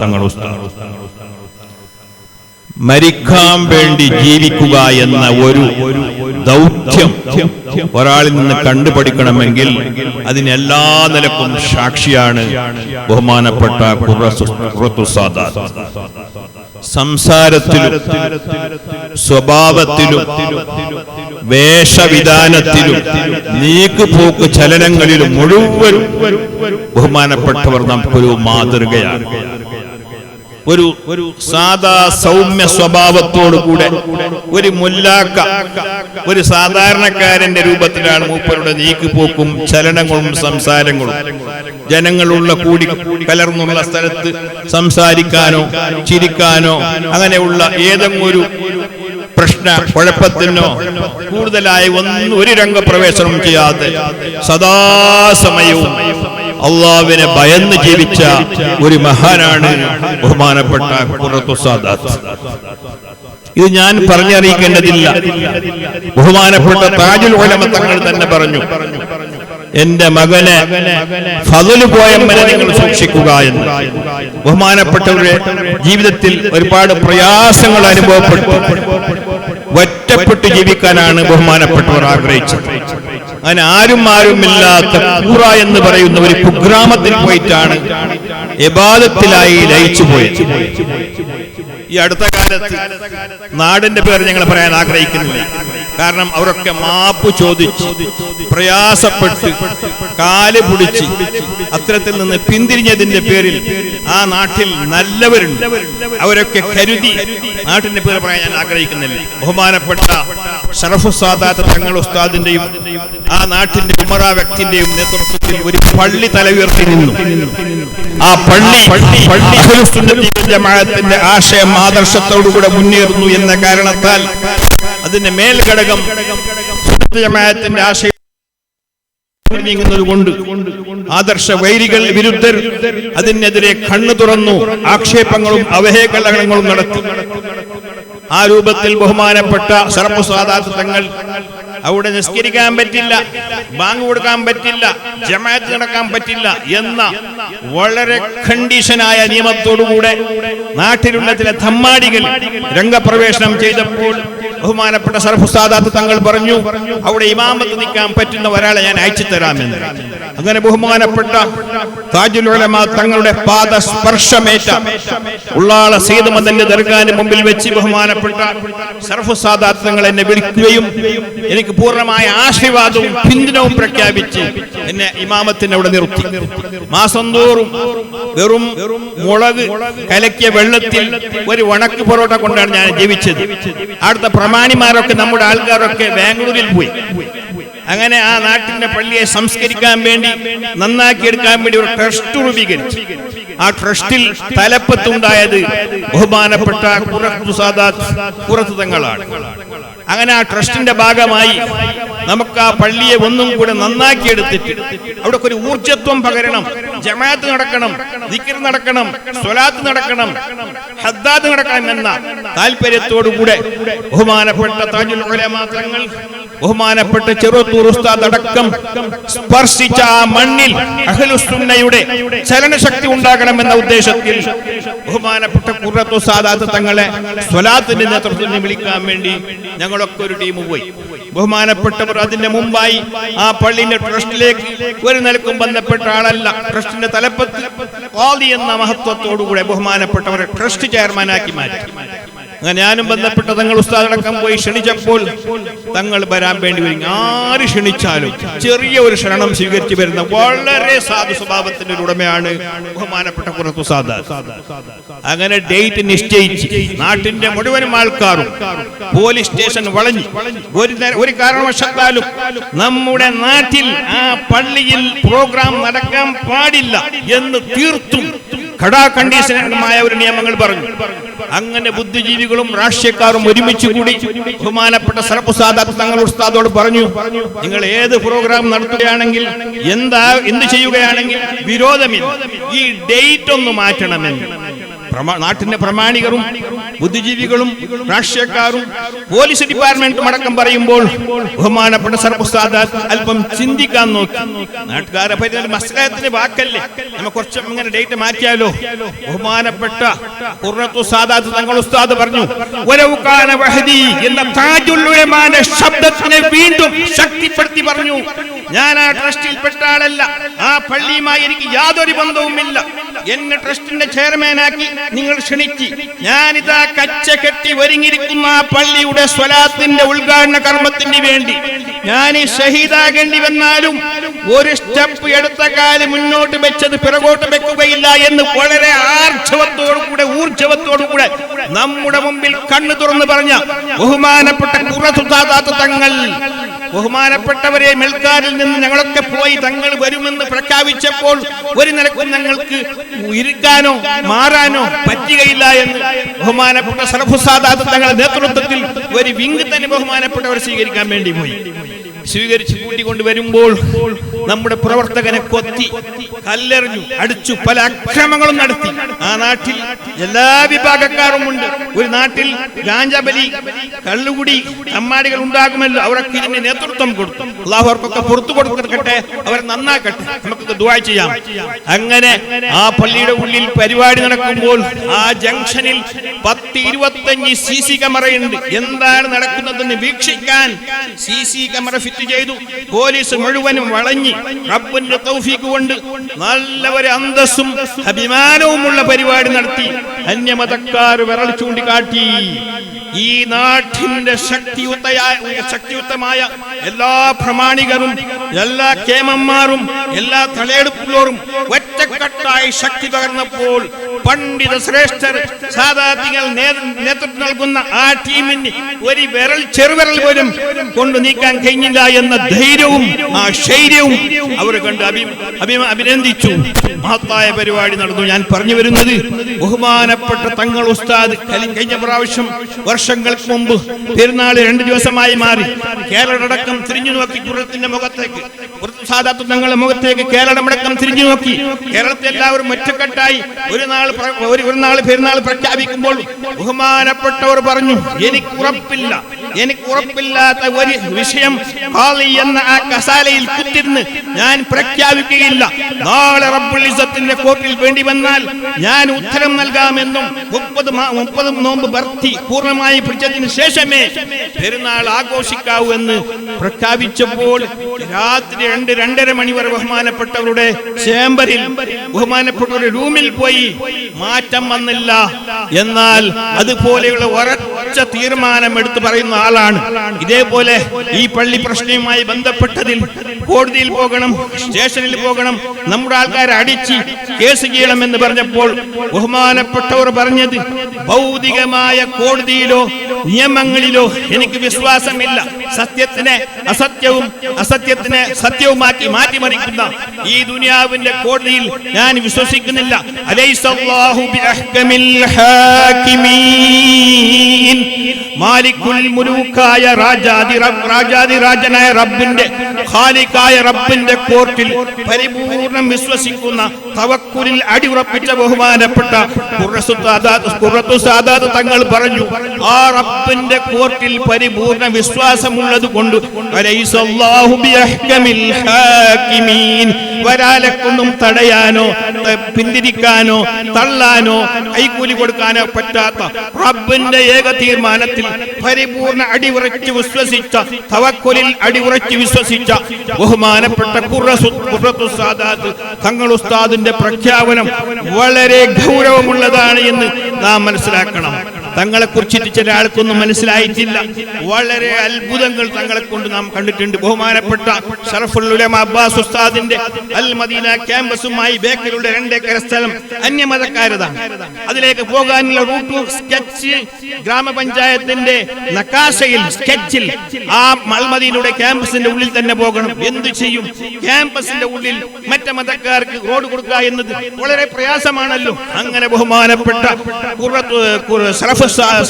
തങ്ങൾ മരിക്കാൻ വേണ്ടി ജീവിക്കുക എന്ന ഒരു ദൗത്യം ഒരാളിൽ നിന്ന് കണ്ടുപഠിക്കണമെങ്കിൽ അതിനെല്ലാ നിലക്കും സാക്ഷിയാണ് ബഹുമാനപ്പെട്ട ഖുറത്തു സാദാത്ത്. സംസാരത്തിലും സ്വഭാവത്തിലും വേഷവിധാനത്തിലും നീക്കുപോക്ക് ചലനങ്ങളിലും മുഴുവൻ ബഹുമാനപ്പെട്ടവർ നമുക്കൊരു മാതൃകയാണ്. ഒരു സാധാ സൗമ്യ സ്വഭാവത്തോടു കൂടെ ഒരു മുല്ലാക്ക, ഒരു സാധാരണക്കാരന്റെ രൂപത്തിലാണ് മൂപ്പരുടെ നീക്കുപോക്കും ചലനങ്ങളും സംസാരങ്ങളും. ജനങ്ങളുള്ള കൂടി കലർന്നുള്ള സ്ഥലത്ത് സംസാരിക്കാനോ ചിരിക്കാനോ അങ്ങനെയുള്ള ഏതെങ്കിലും ഒരു കുഴപ്പത്തിനോ കൂടുതലായി ഒരു രംഗപ്രവേശനം ചെയ്യാതെ സദാസമയവും അള്ളാഹുവിനെ ഭയന്ന് ജീവിച്ച ഒരു മഹാനാണ് ബഹുമാനപ്പെട്ട ഖുറത്തു സാദാത്ത്. ഇത് ഞാൻ പറഞ്ഞറിയിക്കേണ്ടതില്ല. ബഹുമാനപ്പെട്ട താജുൽ ഉലമ തങ്ങൾ തന്നെ പറഞ്ഞു, എന്റെ മകനെ ഫള് പോയമ്മനെ നിങ്ങൾ സൂക്ഷിക്കുക എന്ന്. ബഹുമാനപ്പെട്ടവരുടെ ജീവിതത്തിൽ ഒരുപാട് പ്രയാസങ്ങൾ അനുഭവപ്പെട്ടു ഒറ്റപ്പെട്ട് ജീവിക്കാനാണ് ബഹുമാനപ്പെട്ടവർ ആഗ്രഹിച്ചത്. അങ്ങനെ ആരുമില്ലാത്ത കൂറ എന്ന് പറയുന്ന ഒരു കുഗ്രാമത്തിൽ പോയിട്ടാണ് ഇബാദത്തിലായി ലയിച്ചു പോയത്. ഈ അടുത്ത കാലത്ത് നാടിന്റെ പേര് ഞങ്ങൾ പറയാൻ ആഗ്രഹിക്കുന്നില്ല. കാരണം അവരൊക്കെ മാപ്പ് ചോദിച്ച് പ്രയാസപ്പെട്ട് കാല് പിടിച്ച് അത്തരത്തിൽ നിന്ന് പിന്തിരിഞ്ഞതിന്റെ പേരിൽ ആ നാട്ടിൽ നല്ലവരുണ്ട്. അവരൊക്കെ കരുതി നാട്ടിന്റെ പേര് പറയാൻ ഞാൻ ആഗ്രഹിക്കുന്നില്ല. ബഹുമാനപ്പെട്ട ശറഫു സാദാത്ത് തങ്ങൾ ഉസ്താദിന്റെയും ആ നാട്ടിന്റെ ഉമറ വ്യക്തിന്റെയും നേതൃത്വത്തിൽ ഒരു പള്ളി തലയുയർത്തി നിന്നു. ആ പള്ളി അഹ്ലുസ് സുന്നത്തി വൽ ജമാഅത്തിന്റെ ആശയം ആദർശത്തോടുകൂടെ മുന്നേറുന്നു എന്ന കാരണത്താൽ അതിന്റെ മേൽഘടകം സുന്നത്ത് ജമാഅത്തിന്റെ ആശയം നീങ്ങുന്നതുകൊണ്ട് ആദർശ വൈരികൾ വിരുദ്ധർ അതിനെതിരെ കണ്ണു തുറന്നു ആക്ഷേപങ്ങളും അവഹേളനങ്ങളും നടത്തി. ആ രൂപത്തിൽ ബഹുമാനപ്പെട്ട ശറഫു സാദാത്ത് തങ്ങൾ അവിടെ നിസ്കരിക്കാൻ പറ്റില്ല, ബാങ്ക് കൊടുക്കാൻ പറ്റില്ല, ജമാഅത്ത് നടക്കാൻ പറ്റില്ല എന്ന വളരെ കണ്ടീഷനായ നിയമത്തോടുകൂടെ നാട്ടിലുള്ള ചില തമ്മാടികൾ രംഗപ്രവേശനം ചെയ്തപ്പോൾ ബഹുമാനപ്പെട്ട ശറഫു സാദാത്ത് തങ്ങൾ പറഞ്ഞു, അവിടെ ഇമാമത്ത് നിൽക്കാൻ പറ്റുന്ന ഒരാളെ ഞാൻ അയച്ചു തരാമെന്ന്. അങ്ങനെ ബഹുമാനപ്പെട്ട താജുൽ ഉലമ തങ്ങളുടെ പാദസ്പർശമേറ്റ ഉള്ളാള സയ്യിദ് മദന്റെ ദർഗാന്റെ മുമ്പിൽ വെച്ച് ബഹുമാനപ്പെട്ട ശറഫു സാദാത്ത് തങ്ങൾ എന്നെ വിളിക്കുകയും എനിക്ക് പൂർണ്ണമായ ആശീർവാദവും പിന്തുണവും പ്രഖ്യാപിച്ച് എന്നെ ഇമാമത്തിന് അവിടെ നിർത്തി. മാസം തോറും വെറും മുളക് കലക്കിയ വെള്ളത്തിൽ ഒരു വണക്ക് പൊറോട്ട കൊണ്ടാണ് ഞാൻ ജീവിച്ചത്. അടുത്ത പ്രമാണിമാരൊക്കെ നമ്മുടെ ആൾക്കാരൊക്കെ ബാംഗ്ലൂരിൽ പോയി. അങ്ങനെ ആ നാട്ടിന്റെ പള്ളിയെ സംസ്കരിക്കാൻ വേണ്ടി നന്നാക്കിയെടുക്കാൻ വേണ്ടി ഒരു ട്രസ്റ്റ് രൂപീകരിച്ചു. ആ ട്രസ്റ്റിൽ തലപ്പത്തുണ്ടായത് ബഹുമാനപ്പെട്ട ഖുറത്തു സാദാത്ത് ഖുറത്തു തങ്ങളാണ്. അങ്ങനെ ആ ട്രസ്റ്റിന്റെ ഭാഗമായി നമുക്ക് ആ പള്ളിയെ ഒന്നും കൂടെ നന്നാക്കിയെടുത്തിട്ട് അവിടെ ഒരു ഊർജത്വം പകരണം. ജമാഅത്ത് നടക്കണം, ദിക്ർ നടക്കണം, സ്വലാത്ത് നടക്കണം, ഹദ്ദാദ് നടക്കണം എന്ന താല്പര്യത്തോടുകൂടെ ബഹുമാനപ്പെട്ട താജുൽ ഉലമ തങ്ങൾ, ബഹുമാനപ്പെട്ട ചെറുത്തൂർ ഉസ്താദ് അടക്കം സ്പർശിച്ച ആ മണ്ണിൽ അഹ്ലുസ് സുന്നയുടെ ചലനശക്തി ഉണ്ടാകണമെന്ന ഉദ്ദേശത്തിൽ ബഹുമാനപ്പെട്ട ഖുറത്തു സാദാത്ത് തങ്ങളെ സ്വലാത്തിന്റെ നേതൃത്വത്തിൽ വിളിക്കാൻ വേണ്ടി ഞങ്ങളൊക്കെ ഒരു ടീം പോയി. ബഹുമാനപ്പെട്ടവർ അതിന്റെ മുമ്പായി ആ പള്ളിന്റെ ട്രസ്റ്റിലേക്ക് ഒരു നിലക്കും ബന്ധപ്പെട്ട ആളല്ല, ട്രസ്റ്റിന്റെ തലപ്പത്ത് ഖാദി എന്ന മഹത്വത്തോടുകൂടെ ബഹുമാനപ്പെട്ടവരെ ട്രസ്റ്റ് ചെയർമാനാക്കി മാറ്റി. അങ്ങനെ ഞാനും ബന്ധപ്പെട്ട തങ്ങൾ ഉസ്താദടക്കം പോയി ക്ഷണിച്ചപ്പോൾ തങ്ങൾ വരാൻ വേണ്ടി വരും. ആര് ക്ഷണിച്ചാലും ചെറിയ ഒരു ക്ഷണം സ്വീകരിച്ചു വരുന്ന വളരെ സാധു സ്വഭാവത്തിന്റെ ഉടമയാണ് ബഹുമാനപ്പെട്ട ഖുറത്തു സാദാത്ത്. അങ്ങനെ ഡേറ്റ് നിശ്ചയിച്ച് നാട്ടിന്റെ മുഴുവനും ആൾക്കാരും പോലീസ് സ്റ്റേഷൻ വളഞ്ഞു. ഒരു കാരണവശാലും നമ്മുടെ നാട്ടിൽ ആ പള്ളിയിൽ പ്രോഗ്രാം നടക്കാൻ പാടില്ല എന്ന് തീർത്തും കണ്ടീഷണമായ ഒരു നിയമങ്ങൾ പറഞ്ഞു. അങ്ങനെ ബുദ്ധിജീവികളും രാഷ്ട്രീയക്കാരും ഒരുമിച്ച് കൂടി ബഹുമാനപ്പെട്ട ശറഫു സാദാത്ത് തങ്ങൾ ഉസ്താദോട് പറഞ്ഞു, നിങ്ങൾ ഏത് പ്രോഗ്രാം നടത്തുകയാണെങ്കിൽ എന്ത് ചെയ്യുകയാണെങ്കിൽ വിരോധമില്ല, ഈ ഡേറ്റ് ഒന്ന് മാറ്റണമെന്ന്. നാട്ടിന്റെ പ്രമാണികരും ബുദ്ധിജീവികളും രാഷ്ട്രീയക്കാരും പോലീസ് ഡിപ്പാർട്ട്മെന്റും അടക്കം പറയുമ്പോൾ ബഹുമാനപ്പെട്ട സർവ്വസാദാത്ത് അല്പം ചിന്തിക്കാൻ നോക്കി. നാട്ടുകാരെ പറ്റി മസ്ലഹത്തിന് വാക്കല്ലേ, നമുക്ക് കുറച്ചും ഇങ്ങനെ ഡേറ്റ് മാറ്റിയാലോ? ബഹുമാനപ്പെട്ട ഖുർറത്തു സാദാത്ത് തങ്ങൾ ഉസ്താദ് പറഞ്ഞു, വലൗകാന വഹദി എന്ന താജുൽ ഉലമാന്റെ ശബ്ദത്തിനെ വീണ്ടും ശക്തിപ്പെടുത്തി പറഞ്ഞു, ഞാൻ ആ ട്രസ്റ്റിൽ പെട്ട ആളല്ല, ആ പള്ളിയുമായി എനിക്ക് യാതൊരു ബന്ധവുമില്ല. എന്നെ ട്രസ്റ്റിന്റെ ചെയർമാനാക്കി നിങ്ങൾ ക്ഷണിച്ച് ഞാനിതാ കച്ച കെട്ടി ഒരുങ്ങിയിരിക്കുന്ന ആ പള്ളിയുടെ സ്വലാത്തിന്റെ ഉദ്ഘാടന കർമ്മത്തിന് വേണ്ടി ഞാൻ ഷഹീദാകേണ്ടി വന്നാലും ഒരു സ്റ്റെപ്പ് എടുത്ത കാല് മുന്നോട്ട് വെച്ചത് പിറകോട്ട് വെക്കുകയില്ല എന്ന് വളരെ ഊർജവത്തോടുകൂടെ നമ്മുടെ മുമ്പിൽ കണ്ണു തുറന്നു പറഞ്ഞ ബഹുമാനപ്പെട്ട ഖുർറത്തു സാദാത്ത് തങ്ങൾ, ബഹുമാനപ്പെട്ടവരെ മെൽക്കാരിൽ നിന്ന് ഞങ്ങളൊക്കെ പോയി തങ്ങൾ വരുമെന്ന് പ്രഖ്യാപിച്ചപ്പോൾ ഒരു നിലക്കും ഞങ്ങൾക്ക് ഇരിക്കാനോ മാറാനോ പറ്റുകയില്ല എന്ന് ബഹുമാനപ്പെട്ട സർവ്വസാദാത്ത് തങ്ങളുടെ നേതൃത്വത്തിൽ ഒരു വിങ് തന്നെ ബഹുമാനപ്പെട്ടവർ സ്വീകരിക്കാൻ വേണ്ടി പോയി. സ്വീകരിച്ച് കൂട്ടിക്കൊണ്ട് വരുമ്പോൾ നമ്മുടെ പ്രവർത്തകനെ കൊത്തി, കല്ലെറിഞ്ഞു, അടിച്ചു, പല അക്രമങ്ങളും നടത്തി. ആ നാട്ടിൽ എല്ലാ വിഭാഗക്കാരും ഉണ്ട്. ഒരു നാട്ടിൽ ഗാഞ്ചാബലി, കള്ളുകുടി, അമ്മാടികൾ ഉണ്ടാകുമല്ലോ, അവരൊക്കെ ഇതിന് നേതൃത്വം കൊടുത്തു. അല്ലാഹു അവർക്കൊക്കെ പുറത്തു കൊടുക്കട്ടെ, അവർ നന്നാക്കട്ടെ, നമുക്കൊക്കെ ദുആ ചെയ്യാം. അങ്ങനെ ആ പള്ളിയുടെ ഉള്ളിൽ പരിപാടി നടക്കുമ്പോൾ ആ ജംഗ്ഷനിൽ 10-25 CC ക്യാമറയുണ്ട്. എന്താണ് നടക്കുന്നതെന്ന് വീക്ഷിക്കാൻ CC ക്യാമറ ഫിറ്റ് ചെയ്തു. പോലീസ് മുഴുവനും വളഞ്ഞ് റബ്ബിന്റെ തൗഫീഖ് കൊണ്ട് നല്ല ഒരു അന്തസ്സും അഭിമാനവുമുള്ള പരിപാടി നടത്തി. അന്യമതക്കാർ വിരൽ ചൂണ്ടിക്കാട്ടി. ഈ നാട്ടിന്റെ ശക്തിയുക്തമായ എല്ലാ പ്രമാണികരും എല്ലാ കേമന്മാരും എല്ലാ തലയെടുപ്പുള്ളവരും ഒറ്റക്കെട്ടായി ശക്തി പകർന്നപ്പോൾ പണ്ഡിത ശ്രേഷ്ഠർ സാദാത്തികൾ നേതൃത്വം നൽകുന്ന ആ ടീമിന് ഒരു ചെറുവിരൽ പോലും കൊണ്ടു നീക്കാൻ കഴിഞ്ഞില്ല എന്ന ധൈര്യവും ആ ശൈര്യവും അവർ കണ്ട് അഭിനന്ദിച്ചു. മഹത്തായ പരിപാടി നടന്നു. ഞാൻ പറഞ്ഞു വരുന്നത്, ബഹുമാനപ്പെട്ട തങ്ങൾ ഉസ്താദ് കഴിഞ്ഞ പ്രാവശ്യം വർഷങ്ങൾക്ക് മുമ്പ് പെരുന്നാൾ 2 ദിവസമായി മാറി കേരളമടക്കം തിരിഞ്ഞു നോക്കി ഖുർറത്തിന്റെ മുഖത്തേക്ക്, ഖുർറത്തു സാദാത്ത് തങ്ങളുടെ മുഖത്തേക്ക് കേരളമടക്കം തിരിഞ്ഞു നോക്കി. കേരളത്തെ എല്ലാവരും ഒറ്റക്കെട്ടായി ഒരു നാൾ പെരുന്നാൾ പ്രഖ്യാപിക്കുമ്പോൾ ബഹുമാനപ്പെട്ടവർ പറഞ്ഞു, എനിക്കുറപ്പില്ലാത്ത ഒരു വിഷയം ഖാളി എന്ന ആ കസാലയിൽ കുത്തിരുന്ന് ഞാൻ പ്രഖ്യാപിക്കുകയില്ല. നാളെ റബ്ബുൽ ഇസ്സത്തിന്റെ കോർട്ടിൽ വേണ്ടി വന്നാൽ ഞാൻ ഉത്തരം നൽകാമെന്നും 30 നോമ്പ് ഭർത്തി പൂർണ്ണമായി പിടിച്ചതിന് ശേഷമേ പെരുന്നാൾ ആഘോഷിക്കാവൂ എന്ന് പ്രഖ്യാപിച്ചപ്പോൾ രാത്രി 2-2:30 മണി വരെ ബഹുമാനപ്പെട്ടവരുടെ ചേംബറിൽ, ബഹുമാനപ്പെട്ടവരുടെ റൂമിൽ പോയി. മാറ്റം വന്നില്ല. എന്നാൽ അതുപോലെയുള്ള ഒരൊറ്റ തീരുമാനം എടുത്തു പറയുന്ന ആളാണ്. ഇതേപോലെ ഈ പള്ളി പ്രശ്നവുമായി ബന്ധപ്പെട്ടതിൽ കോടതിയിൽ പോകണം, സ്റ്റേഷനിൽ പോകണം, നമ്മുടെ ആൾക്കാരെ അടിച്ച് കേസ് ചെയ്യണമെന്ന് പറഞ്ഞപ്പോൾ ബഹുമാനപ്പെട്ടവർ പറഞ്ഞത്, ഭൗതികമായ കോടതിയിലോ നിയമങ്ങളിലോ എനിക്ക് വിശ്വാസമില്ല. സത്യത്തിനെ അസത്യവും അസത്യത്തിനെ സത്യവുമാക്കി മാറ്റിമറിക്കുന്ന ഈ ദുനിയാവിന്റെ കോടതിയിൽ ഞാൻ വിശ്വസിക്കുന്നില്ല. അലൈസല്ലാഹു ബിഅഹ്കമിൽ ഹാകിമീൻ. മാലിക്കുൽ മുലൂക്കായ രാജാതിരാജനായ റബ്ബിന്റെ, ഖാലിഖായ റബ്ബിന്റെ കോർട്ടിൽ പരിപൂർണം വിശ്വസിക്കുന്ന തവക്കുലിൽ അടിയുറപ്പിച്ച ബഹുമാനപ്പെട്ട ഖുർറത്തു സാദാത്ത് തങ്ങൾ പറഞ്ഞു, ആ റബ്ബിന്റെ കോർട്ടിൽ പരിപൂർണ വിശ്വാസമുള്ളത് കൊണ്ട് അലൈസല്ലാഹു ബിഅഹ്കമിൽ ഹാകിമീൻ. ഒരാളെ കൊണ്ടും തടയാനോ പിന്തിരിക്കാനോ തള്ളാനോ കൈക്കൂലി കൊടുക്കാനോ പറ്റാത്ത റബ്ബിന്റെ ഏക തീരുമാനത്തിൽ പരിപൂർണ അടിയുറച്ച് വിശ്വസിച്ച, തവക്കുലിൽ അടിയുറച്ച് വിശ്വസിച്ച ബഹുമാനപ്പെട്ട ഖുർറത്തു സാദാത്ത് തങ്ങൾ ഉസ്താദിന്റെ പ്രഖ്യാപനം വളരെ ഗൗരവമുള്ളതാണ് എന്ന് നാം മനസ്സിലാക്കണം. തങ്ങളെ കുറിച്ചിട്ട് ചില ആൾക്കൊന്നും മനസ്സിലായിട്ടില്ല. വളരെ അത്ഭുതങ്ങൾ തങ്ങളെ കൊണ്ട് നാം കണ്ടിട്ടുണ്ട്. ബഹുമാനപ്പെട്ട ശറഫുൽ ഉലമ അബ്ബാസ് ഉസ്താദിന്റെ അൽ മദീന ക്യാമ്പസുമായി ബേക്കലുള്ള 2 ഏക്കർ സ്ഥലം അന്യമതക്കാരതാണ്. അതിലേക്ക് പോകാനുള്ള റൂട്ട് സ്കെച്ച് ഗ്രാമപഞ്ചായത്തിന്റെ നക്കാശയിൽ സ്കെച്ചിൽ ആ അൽ മദീനയുടെ ക്യാമ്പസിന്റെ ഉള്ളിൽ തന്നെ പോകണം. എന്തു ചെയ്യും? ക്യാമ്പസിന്റെ ഉള്ളിൽ മറ്റു മതക്കാർക്ക് റോഡ് കൊടുക്കുക എന്നത് വളരെ പ്രയാസമാണല്ലോ. അങ്ങനെ ബഹുമാനപ്പെട്ട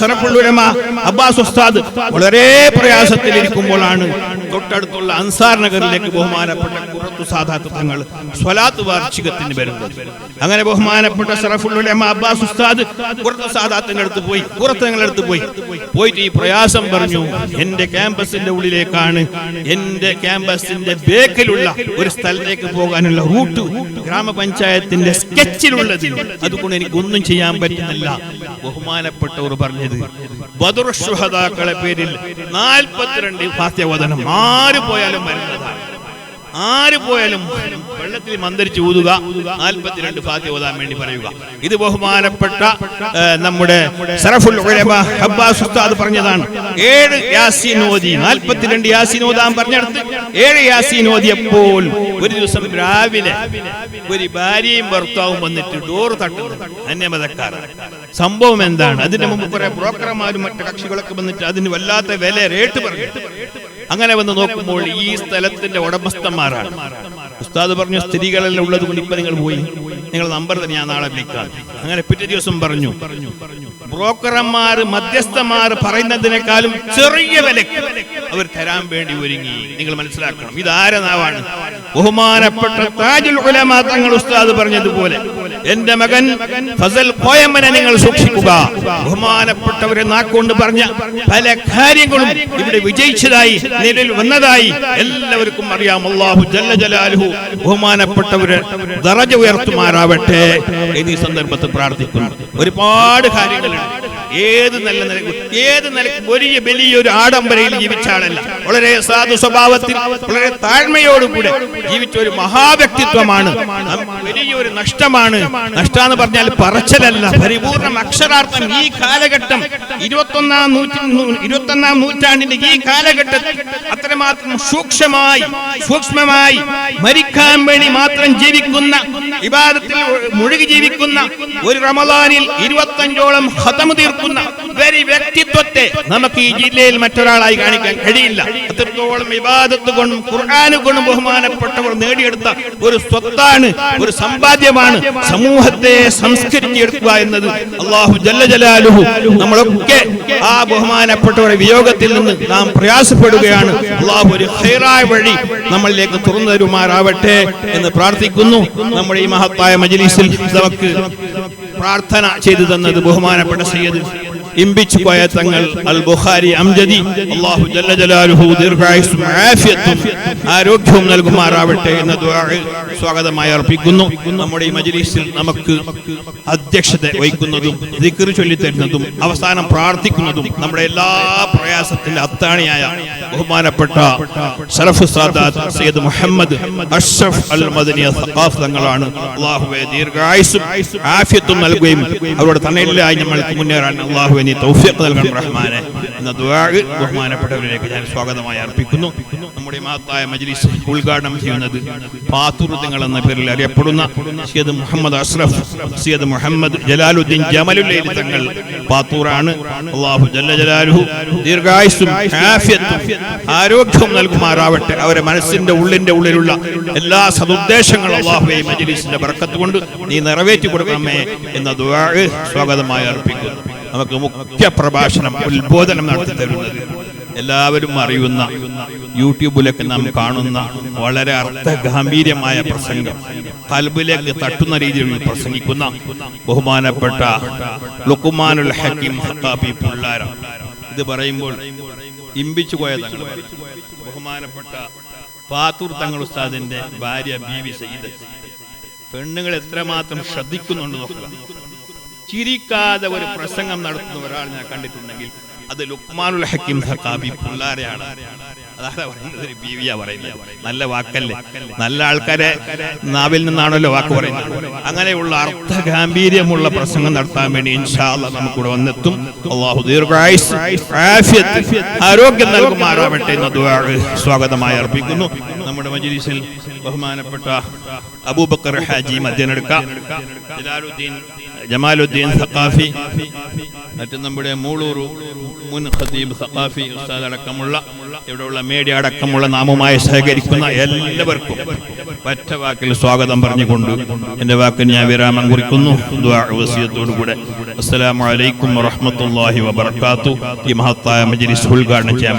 ശറഫുൽ ഉലമ അബ്ബാസ് ഉസ്താദ് വളരെ പ്രയാസത്തിലിരിക്കുമ്പോഴാണ് തൊട്ടടുത്തുള്ള അൻസാർ നഗറിലേക്ക് ബഹുമാനപ്പെട്ട ഖുറത്തു സാദാത്ത് തങ്ങൾ സ്വലാത്ത് വാർഷികത്തിന് വരുന്നത്. അങ്ങനെ ബഹുമാനപ്പെട്ട ശറഫുൽ ഉലമ അബ്ബാസ് ഉസ്താദ് ഖുറത്തു സാദാത്തിന്റെ അടുത്ത് പോയി, ഖുറത്ത് തങ്ങളുടെ അടുത്ത് പോയിട്ട് ഈ പ്രയാസം പറഞ്ഞു. എന്റെ ക്യാമ്പസിന്റെ ഉള്ളിലേക്കാണ്, എന്റെ ക്യാമ്പസിന്റെ ബേക്കിലുള്ള ഒരു സ്ഥലത്തേക്ക് പോകാനുള്ള റൂട്ട് ഗ്രാമപഞ്ചായത്തിന്റെ സ്കെച്ചിലുള്ളത്, അതുകൊണ്ട് എനിക്കൊന്നും ചെയ്യാൻ പറ്റുന്നില്ല. ബഹുമാനപ്പെട്ടവർ പറഞ്ഞത് ബദർ ശുഹദാക്കളെ പേരിൽ 42 ഫാത്തിഹ ഓതണം. ആര് പോയാലും വരുന്നതാണ്, ആര് പോയാലും വെള്ളത്തിൽ മന്ത്രിച്ച് ഊതുക, 42 ഫാത്തിഹ ഓതാൻ വേണ്ടി പറയുക. ഇത് ബഹുമാനപ്പെട്ട നമ്മുടെ ശറഫുൽ ഉലമ അബ്ബാസ് ഉസ്താദ് പറഞ്ഞതാണ്. 7 യാസീൻ ഓതി, 42 യാസീൻ ഓതാൻ പറഞ്ഞെടുത്ത് 7 യാസീൻ ഓതിയപ്പോൾ ഒരു ദിവസം രാവിലെ ഒരു ഭാര്യയും ഭർത്താവും വന്നിട്ട് ഡോർ തട്ടുന്നു, അന്യമതക്കാരാണ്. സംഭവം എന്താണ്? അതിന്റെ മുമ്പ് കുറെ ബ്രോക്കർമാരും മറ്റു കക്ഷികളൊക്കെ വന്നിട്ട് അതിന് വല്ലാത്ത വില റേറ്റ് പറഞ്ഞു. അങ്ങനെ വന്ന് നോക്കുമ്പോൾ ഈ സ്ഥലത്തിന്റെ ഉടമസ്ഥന്മാരാണ്. ഉസ്താദ് പറഞ്ഞു, സ്ത്രീകളെല്ലാം ഉള്ളത് കൊണ്ട് ഇപ്പൊ നിങ്ങൾ പോയി, നിങ്ങൾ നമ്പർ തന്നെ ഞാൻ നാളെ വിളിക്കാം. അങ്ങനെ പിറ്റേ ദിവസം പറഞ്ഞു, ബ്രോക്കർമാർ മധ്യസ്ഥന്മാർ പറയുന്നതിനേക്കാളും ചെറിയ വിലക്ക് അവർ തരാൻ വേണ്ടി ഒരുങ്ങി. നിങ്ങൾ മനസ്സിലാക്കണം, ഇതാര നാവാണ്? ബഹുമാനപ്പെട്ട താജുൽ ഉലമ തങ്ങൾ ഉസ്താദ് പറഞ്ഞതുപോലെ എന്റെ മകൻ ഫസൽ കോയമ്മനെ നിങ്ങൾ സൂക്ഷിക്കുക. ബഹുമാനപ്പെട്ടവരെ നാക്കൊണ്ട് പറഞ്ഞ പല കാര്യങ്ങളും ഇവിടെ വിജയിച്ചതായി, നിലയിൽ വന്നതായി എല്ലാവർക്കും അറിയാം. അല്ലാഹു ജല്ല ജലാലുഹു ബഹുമാനപ്പെട്ടവരെ ദറജ ഉയർത്തുമാറാവട്ടെ എന്നീ സന്ദർഭത്തിൽ പ്രാർത്ഥിക്കുന്നു. ഒരുപാട് കാര്യങ്ങളുണ്ട്. ഏത് നിലയ്ക്ക് വലിയൊരു ആഡംബരയിൽ ജീവിച്ച ആളല്ല, വളരെ സാധു സ്വഭാവത്തിൽ വളരെ താഴ്മയോടുകൂടെ ജീവിച്ച ഒരു മഹാവ്യക്തിത്വമാണ്. വലിയൊരു നഷ്ടമാണ്. നഷ്ടാന്ന് പറഞ്ഞാൽ പറച്ചലല്ല, പരിപൂർണം അക്ഷരാർത്ഥം. ഈ കാലഘട്ടം 21-ാം നൂറ്റാണ്ടിന്റെ ഈ കാലഘട്ടത്തിൽ അത്രമാത്രം സൂക്ഷ്മമായി മരിക്കാൻ വേണ്ടി മാത്രം ജീവിക്കുന്ന, ഇബാദത്തിൽ മുഴുകി ജീവിക്കുന്ന, ഒരു റമദാനിൽ 25ഓളം ഖതം തീർക്കുന്ന വ്യക്തിത്വത്തെ നമുക്ക് ഈ ജില്ലയിൽ മറ്റൊരാളായി കാണിക്കാൻ കഴിയില്ല. അത്രത്തോളം ഇബാദത്ത് കൊണ്ടും ഖുർആൻ കൊണ്ടും ബഹുമാനപ്പെട്ടവർ നേടിയെടുത്ത ഒരു സ്വത്താണ്, ഒരു സമ്പാദ്യമാണ്. സമൂഹത്തെ സംസ്കരിച്ചെടുക്കുക എന്നത് അല്ലാഹു ജല്ല ജലാലുഹു നമ്മളൊക്കെ ആ ബഹുമാനപ്പെട്ടവരുടെ വിയോഗത്തിൽ നിന്ന് നാം പ്രയാസപ്പെടുകയാണ്. അല്ലാഹു ഒരു ഖൈറായ വഴി നമ്മളിലേക്ക് തുറന്നു തരുമാറാവട്ടെ എന്ന് പ്രാർത്ഥിക്കുന്നു. നമ്മുടെ ഈ മഹത്തായ മജ്ലിസിൽ നമുക്ക് പ്രാർത്ഥന ചെയ്തു തന്നത് ബഹുമാനപ്പെട്ട സയ്യിദ് ഇമ്പിച്ചു പോയ തങ്ങൾ അൽ ബുഖാരി അംജദി, അല്ലാഹു ജല്ല ജലാലുഹു ദീർഘായുസ്സും ആഫിയത്തും ആരോഗ്യവും നൽകുമാറാവട്ടെ എന്ന ദുആ സ്വാഗതമായി അർപ്പിക്കുന്നു. നമ്മുടെ ഈ മജ്ലിസിൽ നമുക്ക് അധ്യക്ഷത വഹിക്കുന്നതും ദിക്ർ ചൊല്ലിത്തരുന്നതും അവസാനം പ്രാർത്ഥിക്കുന്നതും നമ്മുടെ എല്ലാ പ്രയാസത്തിന്റെ അത്താണിയായ ബഹുമാനപ്പെട്ട ശറഫ് സാദാത്ത് സയ്യിദ് മുഹമ്മദ് അഷ്റഫ് അൽ മദനി സഖാഫ് തങ്ങളാണ്. അല്ലാഹുവേ ദീർഘായുസ്സും ആഫിയത്തും നൽകുകയും അവരുടെ തണലിലായി നമ്മൾക്ക് മുന്നേറാൻ അല്ലാഹു നീ തൗഫീഖ് നൽകണം റഹ്മാനെ എന്ന ദുആ ബഹുമാനപ്പെട്ടവരിലേക്ക് ഞാൻ സ്വാഗതമായി അർപ്പിക്കുന്നു. നമ്മുടെ മഹത്തായ മജ്ലിസ് ഉദ്ഘാടനം ചെയ്യുന്നത് പാത്തൂർ തങ്ങൾ എന്ന പേരിൽ അറിയപ്പെടുന്ന സയ്യിദ് മുഹമ്മദ് അഷ്റഫ് സയ്യിദ് മുഹമ്മദ് ജലാലുദ്ദീൻ ജമലുല്ലൈൽ തങ്ങൾ പാത്തൂറാണ്. അല്ലാഹു ജല്ല ജലാലുഹു ദീർഘായുസ്സും ആഫിയത്തും ആരോഗ്യവും നൽകുമാറാവട്ടെ. അവരെ മനസ്സിന്റെ ഉള്ളിലുള്ള എല്ലാ സദുദ്ദേശങ്ങളും അല്ലാഹുവേ ഈ മജ്ലിസിന്റെ ബർക്കത്ത് കൊണ്ട് നീ നിറവേറ്റി കൊടുക്കണമേ എന്ന ദുആ സ്വാഗതമായി അർപ്പിക്കുന്നു. നമുക്ക് മുഖ്യ പ്രഭാഷണം ഉത്ബോധനം നടത്തി തരുന്നത് എല്ലാവരും അറിയുന്ന, യൂട്യൂബിലൊക്കെ നാം കാണുന്ന വളരെ അർത്ഥഗാംഭീര്യമായ പ്രസംഗം, ഖൽബിലേക്ക് തട്ടുന്ന രീതിയിൽ പ്രസംഗിക്കുന്ന ബഹുമാനപ്പെട്ട ലുഖ്മാനുൽ ഹക്കീം ഖത്താബി പുള്ളാര. ഇത് പറയുമ്പോൾ ഇമ്പിച്ചു പോയ തങ്ങൾ, ബഹുമാനപ്പെട്ട പാത്തൂർ തങ്ങൾ ഉസ്താദിന്റെ ഭാര്യ ബീവി സയ്യിദ, പെണ്ണുങ്ങൾ എത്രമാത്രം ശ്രദ്ധിക്കുന്നുണ്ട് നോക്കുക. ചിരിക്കാതെ ഒരു പ്രസംഗം നടത്തുന്ന ഒരാൾ ഞാൻ കണ്ടിട്ടുണ്ടെങ്കിൽ അത് ലുഖ്മാനുൽ ഹക്കീം ഖത്താബി പുള്ളാരയാണ്. അതാണ് പറയുന്നത്, ഒരു ബീവിയാ പറയുന്നത്. നല്ല വാക്കല്ലേ, നല്ല ആൾക്കാരെ നാവിൽ നിന്നാണല്ലോ വാക്ക് പറയുന്നത്. അങ്ങനെയുള്ള അർത്ഥഗാംഭീര്യമുള്ള പ്രസംഗം നടത്താൻ വേണ്ടി ഇൻഷാ അല്ലാഹ് നമുക്കിവിടെ വന്നെത്തും. അല്ലാഹു ദീർഘായുസ്സ് ആഫിയത്ത് ആരോഗ്യം നൽകുമാറാവട്ടെ എന്ന ദുആ സ്വാഗതമായി അർപ്പിക്കുന്നു. നമ്മുടെ മജ്ലിസിൽ ബഹുമാനപ്പെട്ട അബൂബക്കർ ഹാജി മദ്യനെടുക്ക, ജമാലുദ്ദീൻ സഖാഫി, മറ്റ് നമ്മുടെ മൂളൂർ മുൻ ഖതീബ് സഖാഫി ഉസ്താദ് അടക്കമുള്ള ഇവിടെയുള്ള മീഡിയ അടക്കമുള്ള നാമുമായി സഹകരിക്കുന്ന എല്ലാവർക്കും ഒറ്റ വാക്കിൽ സ്വാഗതം പറഞ്ഞുകൊണ്ട് എൻ്റെ വാക്കിന് ഞാൻ വിരാമം കുറിക്കുന്നു. ദുആ വസിയത്തോടു കൂടെ അസ്സലാമു അലൈക്കും വറഹ്മത്തുള്ളാഹി വബറകാതുഹു. ഈ മഹത്തായ മജ്ലിസ് ഉദ്ഘാടനം ചെയ്യാൻ